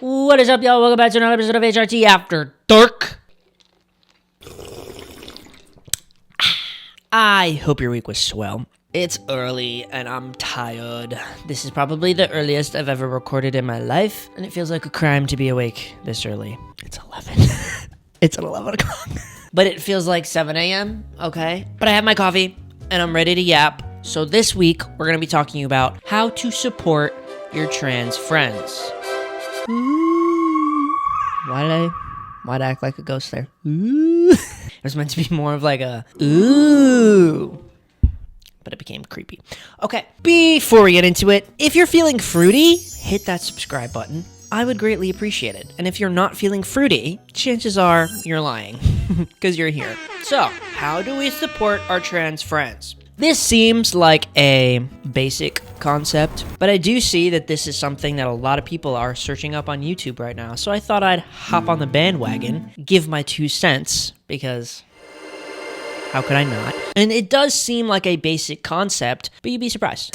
What is up, y'all? Welcome back to another episode of HRTea After Dark. I hope your week was swell. It's early and I'm tired. This is probably the earliest I've ever recorded in my life, and it feels like a crime to be awake this early. It's 11. It's at 11 o'clock. But it feels like 7 a.m., okay? But I have my coffee and I'm ready to yap. So this week, we're going to be talking about how to support your trans friends. Ooh. Why'd I act like a ghost there? Ooh. It was meant to be more of like a ooh, but it became creepy. Okay, before we get into it, if you're feeling fruity, hit that subscribe button. I would greatly appreciate it. And if you're not feeling fruity, chances are you're lying because you're here. So, how do we support our trans friends? This seems like a basic concept, but I do see that this is something that a lot of people are searching up on YouTube right now. So I thought I'd hop on the bandwagon, give my 2 cents, because how could I not? And it does seem like a basic concept, but you'd be surprised.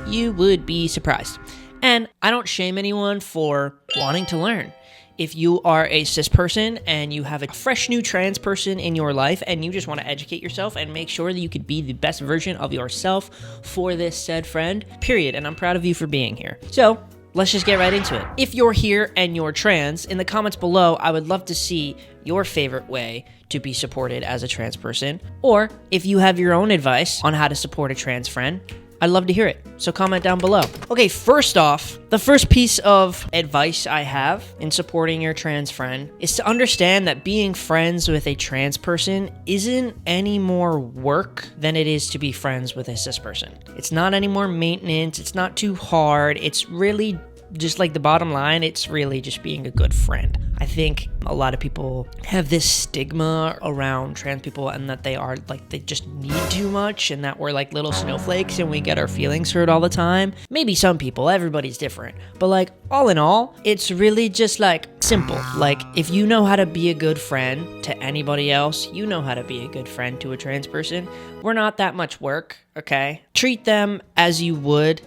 You would be surprised. And I don't shame anyone for wanting to learn. If you are a cis person and you have a fresh new trans person in your life and you just want to educate yourself and make sure that you could be the best version of yourself for this said friend, period. And I'm proud of you for being here. So let's just get right into it. If you're here and you're trans, in the comments below, I would love to see your favorite way to be supported as a trans person. Or if you have your own advice on how to support a trans friend, I'd love to hear it, so comment down below. Okay, first off, the first piece of advice I have in supporting your trans friend is to understand that being friends with a trans person isn't any more work than it is to be friends with a cis person. It's not any more maintenance, it's not too hard, it's really just like the bottom line, it's really just being a good friend. I think a lot of people have this stigma around trans people and that they are like, they just need too much and that we're like little snowflakes and we get our feelings hurt all the time. Maybe some people, everybody's different. But like all in all, it's really just like simple. Like if you know how to be a good friend to anybody else, you know how to be a good friend to a trans person. We're not that much work, okay? Treat them as you would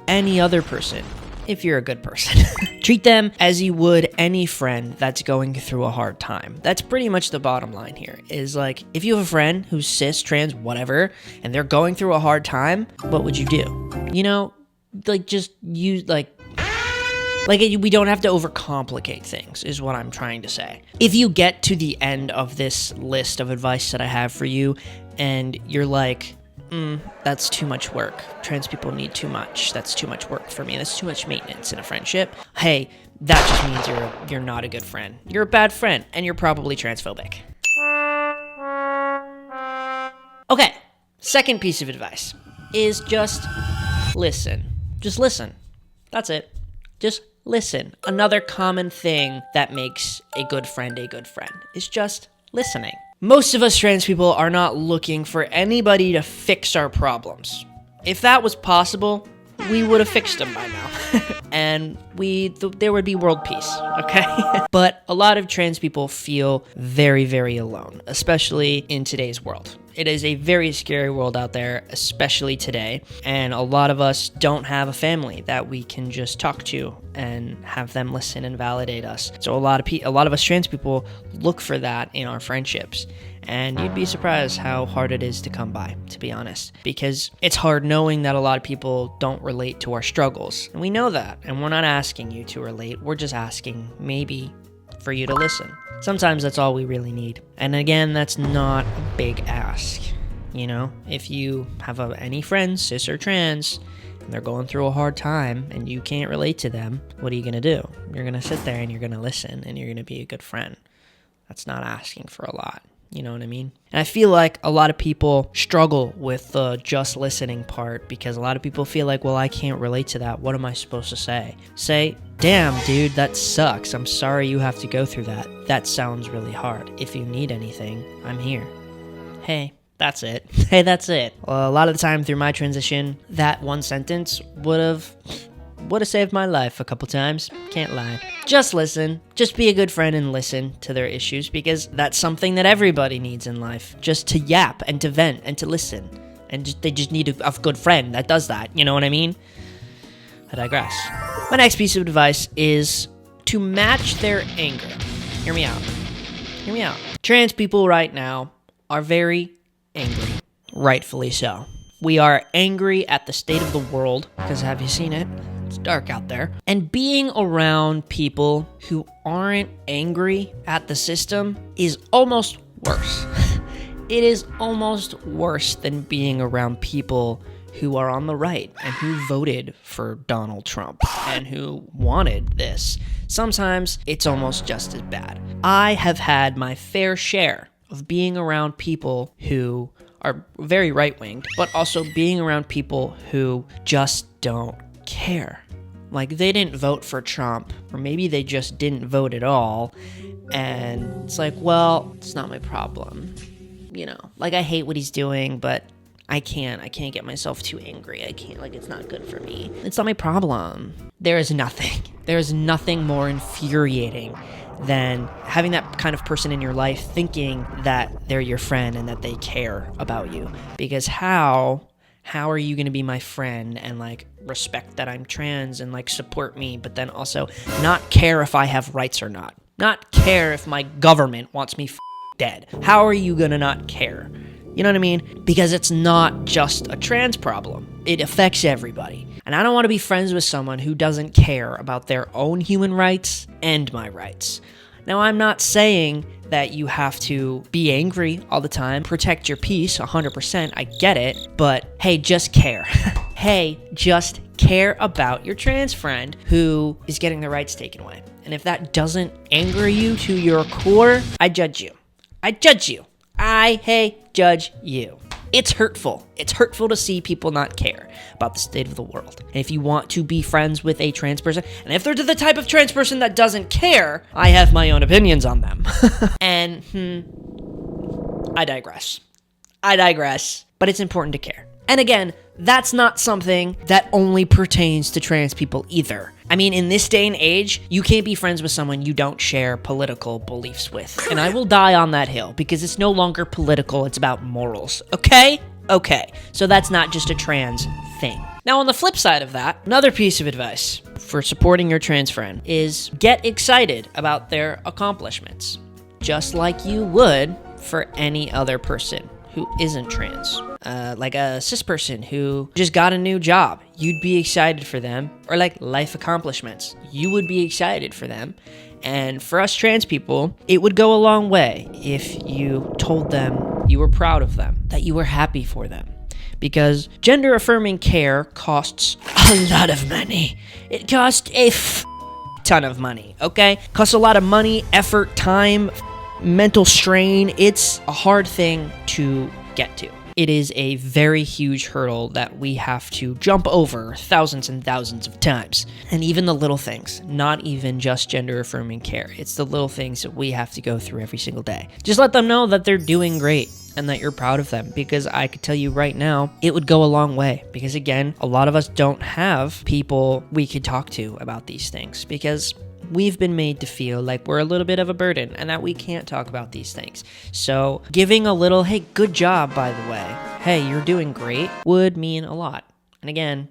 any other person. If you're a good person. Treat them as you would any friend that's going through a hard time. That's pretty much the bottom line here, is like, if you have a friend who's cis, trans, whatever, and they're going through a hard time, what would you do? You know, like just use we don't have to overcomplicate things, is what I'm trying to say. If you get to the end of this list of advice that I have for you, and you're like, that's too much work. Trans people need too much. That's too much work for me. That's too much maintenance in a friendship. Hey, that just means you're not a good friend. You're a bad friend, and you're probably transphobic. Okay, second piece of advice is just listen. Just listen. That's it. Just listen. Another common thing that makes a good friend is just listening. Most of us trans people are not looking for anybody to fix our problems. If that was possible, we would have fixed them by now. And there would be world peace, okay? But a lot of trans people feel very, very alone, especially in today's world. It is a very scary world out there, especially today. And a lot of us don't have a family that we can just talk to and have them listen and validate us. So a lot of us trans people look for that in our friendships. And you'd be surprised how hard it is to come by, to be honest. Because it's hard knowing that a lot of people don't relate to our struggles. And we know that. And we're not asking you to relate. We're just asking maybe for you to listen. Sometimes that's all we really need. And again, that's not a big ask. You know, if you have any friends, cis or trans, and they're going through a hard time and you can't relate to them, what are you going to do? You're going to sit there and you're going to listen and you're going to be a good friend. That's not asking for a lot. You know what I mean? And I feel like a lot of people struggle with the just listening part because a lot of people feel like, well, I can't relate to that. What am I supposed to say? Say, damn, dude, that sucks. I'm sorry you have to go through that. That sounds really hard. If you need anything, I'm here. Hey, that's it. Hey, that's it. Well, a lot of the time through my transition, that one sentence would have saved my life a couple times, can't lie. Just listen. Just be a good friend and listen to their issues because that's something that everybody needs in life. Just to yap and to vent and to listen. And they just need a good friend that does that, you know what I mean? I digress. My next piece of advice is to match their anger. Hear me out. Hear me out. Trans people right now are very angry. Rightfully so. We are angry at the state of the world, because have you seen it? It's dark out there. And being around people who aren't angry at the system is almost worse. It is almost worse than being around people who are on the right and who voted for Donald Trump and who wanted this. Sometimes it's almost just as bad. I have had my fair share of being around people who are very right-winged, but also being around people who just don't care. Like, they didn't vote for Trump, or maybe they just didn't vote at all, and it's like, well, it's not my problem. You know, like, I hate what he's doing, but I can't get myself too angry. I can't, like, it's not good for me. It's not my problem. There is nothing more infuriating than having that kind of person in your life thinking that they're your friend and that they care about you. Because how are you going to be my friend and, like, respect that I'm trans and, like, support me, but then also not care if I have rights or not? Not care if my government wants me dead. How are you going to not care? You know what I mean? Because it's not just a trans problem. It affects everybody. And I don't want to be friends with someone who doesn't care about their own human rights and my rights. Now, I'm not saying that you have to be angry all the time, protect your peace 100%, I get it, but hey, just care. Hey, just care about your trans friend who is getting their rights taken away. And if that doesn't anger you to your core, I judge you. I judge you. Judge you. It's hurtful. It's hurtful to see people not care about the state of the world. And if you want to be friends with a trans person, and if they're the type of trans person that doesn't care, I have my own opinions on them. And, I digress. But it's important to care. And again, that's not something that only pertains to trans people either. I mean, in this day and age, you can't be friends with someone you don't share political beliefs with. And I will die on that hill because it's no longer political, it's about morals. Okay? Okay. So that's not just a trans thing. Now, on the flip side of that, another piece of advice for supporting your trans friend is get excited about their accomplishments, just like you would for any other person who isn't trans. Like a cis person who just got a new job, you'd be excited for them. Or like life accomplishments, you would be excited for them. And for us trans people, it would go a long way if you told them you were proud of them, that you were happy for them. Because gender affirming care costs a lot of money. It costs a ton of money, okay? Costs a lot of money, effort, time, mental strain. It's a hard thing to get to. It is a very huge hurdle that we have to jump over thousands and thousands of times. And even the little things, not even just gender affirming care. It's the little things that we have to go through every single day. Just let them know that they're doing great and that you're proud of them, because I could tell you right now, it would go a long way. Because again, a lot of us don't have people we could talk to about these things because we've been made to feel like we're a little bit of a burden and that we can't talk about these things. So giving a little, hey, good job, by the way, hey, you're doing great, would mean a lot. And again,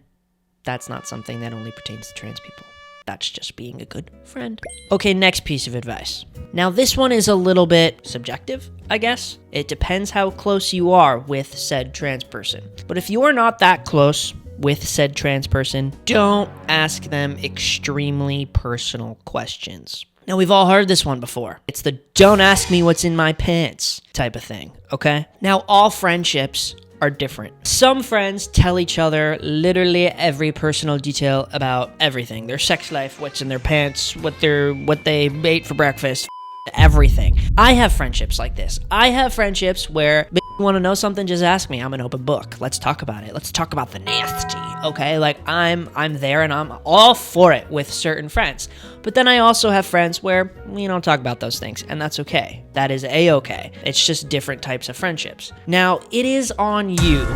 that's not something that only pertains to trans people. That's just being a good friend. Okay, next piece of advice. Now, this one is a little bit subjective, I guess. It depends how close you are with said trans person. But if you are not that close with said trans person, don't ask them extremely personal questions. Now, we've all heard this one before. It's the don't ask me what's in my pants type of thing, okay? Now, all friendships are different. Some friends tell each other literally every personal detail about everything. Their sex life, what's in their pants, what they ate for breakfast, everything. I have friendships like this. I have friendships where if you want to know something, just ask me. I'm an open book. Let's talk about it. Let's talk about the nasty, okay? Like, I'm there and I'm all for it with certain friends. But then I also have friends where we don't talk about those things, and that's okay. That is a-okay. It's just different types of friendships. Now, it is on you.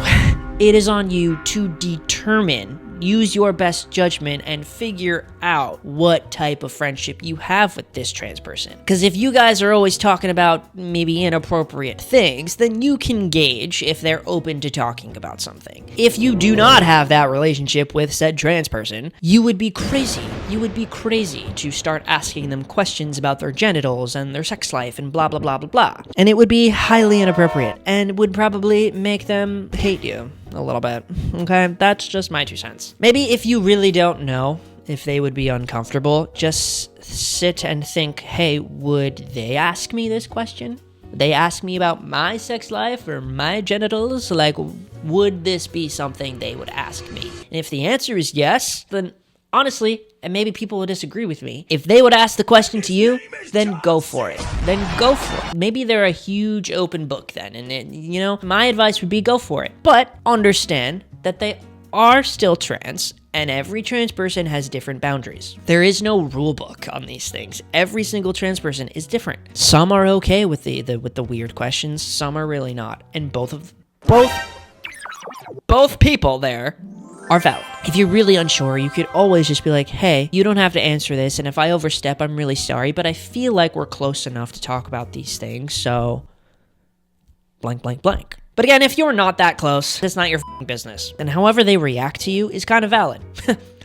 It is on you to determine use your best judgment and figure out what type of friendship you have with this trans person. Because if you guys are always talking about maybe inappropriate things, then you can gauge if they're open to talking about something. If you do not have that relationship with said trans person, you would be crazy. You would be crazy to start asking them questions about their genitals and their sex life and blah, blah, blah, blah, blah. And it would be highly inappropriate and would probably make them hate you a little bit. Okay, that's just my 2 cents. Maybe if you really don't know if they would be uncomfortable, just sit and think, hey, would they ask me this question? Would they ask me about my sex life or my genitals? Like, would this be something they would ask me? And if the answer is yes, then honestly, and maybe people will disagree with me, if they would ask the question to you, then go for it. Then go for it. Maybe they're a huge open book then, and my advice would be go for it. But understand that they are still trans, and every trans person has different boundaries. There is no rule book on these things. Every single trans person is different. Some are okay with the weird questions, some are really not, and both people there are valid. If you're really unsure, you could always just be like, hey, you don't have to answer this, and if I overstep, I'm really sorry, but I feel like we're close enough to talk about these things, so blank, blank, blank. But again, if you're not that close, it's not your business. And however they react to you is kind of valid.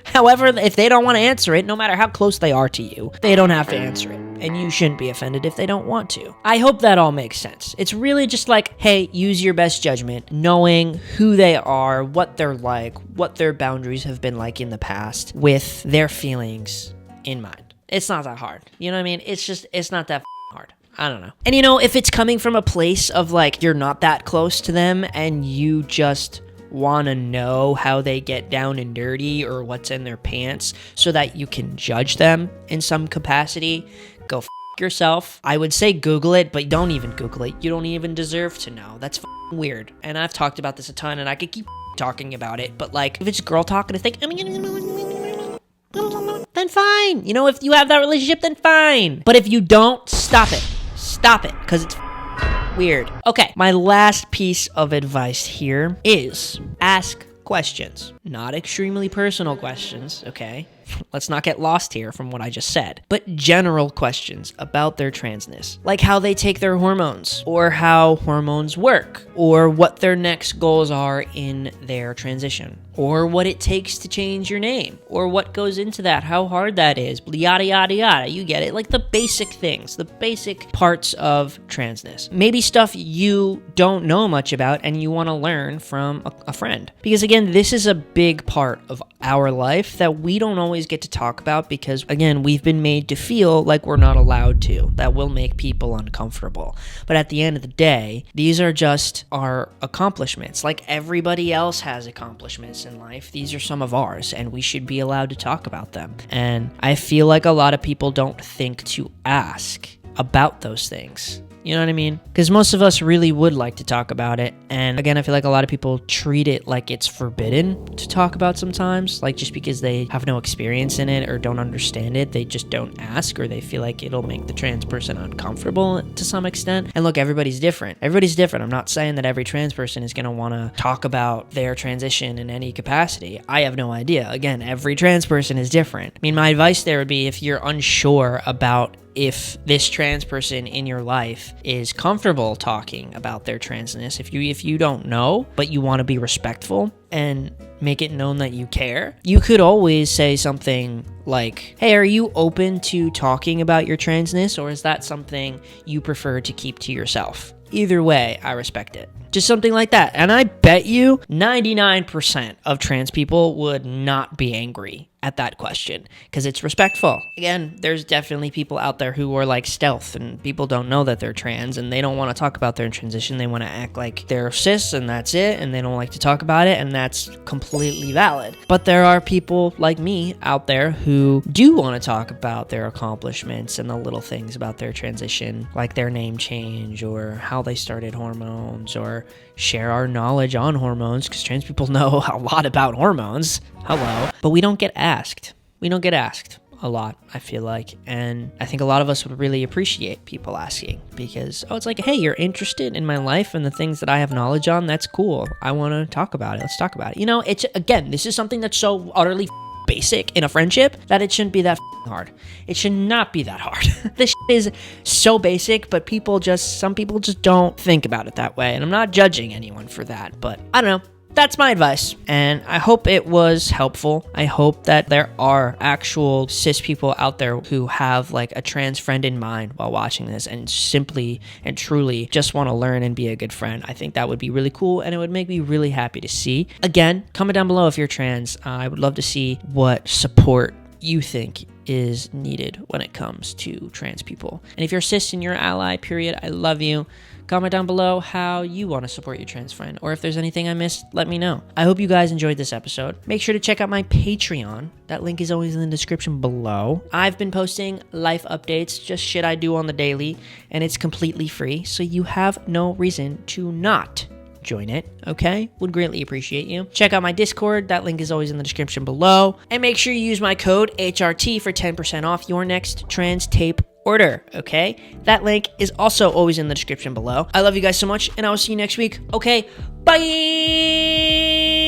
However, if they don't want to answer it, no matter how close they are to you, they don't have to answer it. And you shouldn't be offended if they don't want to. I hope that all makes sense. It's really just like, hey, use your best judgment, knowing who they are, what they're like, what their boundaries have been like in the past, with their feelings in mind. It's not that hard. You know what I mean? It's not that hard. I don't know. And if it's coming from a place of like, you're not that close to them and you just want to know how they get down and dirty or what's in their pants so that you can judge them in some capacity, go yourself. I would say Google it, but don't even Google it. You don't even deserve to know. That's weird. And I've talked about this a ton and I could keep talking about it, but like, if it's girl talk and it's like, then fine. If you have that relationship, then fine. But if you don't, stop it. Stop it, because it's weird. Okay, my last piece of advice here is ask questions. Not extremely personal questions, okay? Let's not get lost here from what I just said. But general questions about their transness. Like how they take their hormones, or how hormones work, or what their next goals are in their transition, or what it takes to change your name, or what goes into that, how hard that is, yada yada yada, you get it. Like the basic things, the basic parts of transness. Maybe stuff you don't know much about and you want to learn from a friend. Because again, this is a big part of our life that we don't always get to talk about because, again, we've been made to feel like we're not allowed to. That will make people uncomfortable. But at the end of the day, these are just our accomplishments. Like everybody else has accomplishments in life. These are some of ours, and we should be allowed to talk about them. And I feel like a lot of people don't think to ask about those things. You know what I mean? Because most of us really would like to talk about it. And again, I feel like a lot of people treat it like it's forbidden to talk about sometimes. Like just because they have no experience in it or don't understand it, they just don't ask, or they feel like it'll make the trans person uncomfortable to some extent. And look, everybody's different. Everybody's different. I'm not saying that every trans person is going to want to talk about their transition in any capacity. I have no idea. Again, every trans person is different. I mean, my advice there would be if you're unsure about if this trans person in your life is comfortable talking about their transness, if you don't know, but you want to be respectful and make it known that you care, you could always say something like, hey, are you open to talking about your transness, or is that something you prefer to keep to yourself? Either way, I respect it. Just something like that. And I bet you 99% of trans people would not be angry at that question because it's respectful. Again, there's definitely people out there who are like stealth and people don't know that they're trans and they don't want to talk about their transition. They want to act like they're cis and that's it, and they don't like to talk about it, and that's completely valid. But there are people like me out there who do want to talk about their accomplishments and the little things about their transition, like their name change or how they started hormones, or share our knowledge on hormones, because trans people know a lot about hormones. Hello. But we don't get asked. We don't get asked a lot, I feel like. And I think a lot of us would really appreciate people asking because, it's like, hey, you're interested in my life and the things that I have knowledge on. That's cool. I want to talk about it. Let's talk about it. It's, again, this is something that's so utterly basic in a friendship that it shouldn't be that hard. It should not be that hard. This is so basic, but some people just don't think about it that way. And I'm not judging anyone for that, but I don't know. That's my advice, and I hope it was helpful. I hope that there are actual cis people out there who have like a trans friend in mind while watching this and simply and truly just want to learn and be a good friend. I think that would be really cool, and it would make me really happy to see. Again, comment down below if you're trans. I would love to see what support you think is needed when it comes to trans people. And if you're cis and you're an ally, period, I love you. Comment down below how you want to support your trans friend, or if there's anything I missed, let me know. I hope you guys enjoyed this episode. Make sure to check out my Patreon. That link is always in the description below. I've been posting life updates, just shit I do on the daily, and it's completely free, so you have no reason to not join it, okay? Would greatly appreciate you. Check out my Discord. That link is always in the description below. And make sure you use my code HRT for 10% off your next TRANSTAPE order, okay? That link is also always in the description below. I love you guys so much, and I will see you next week. Okay, bye!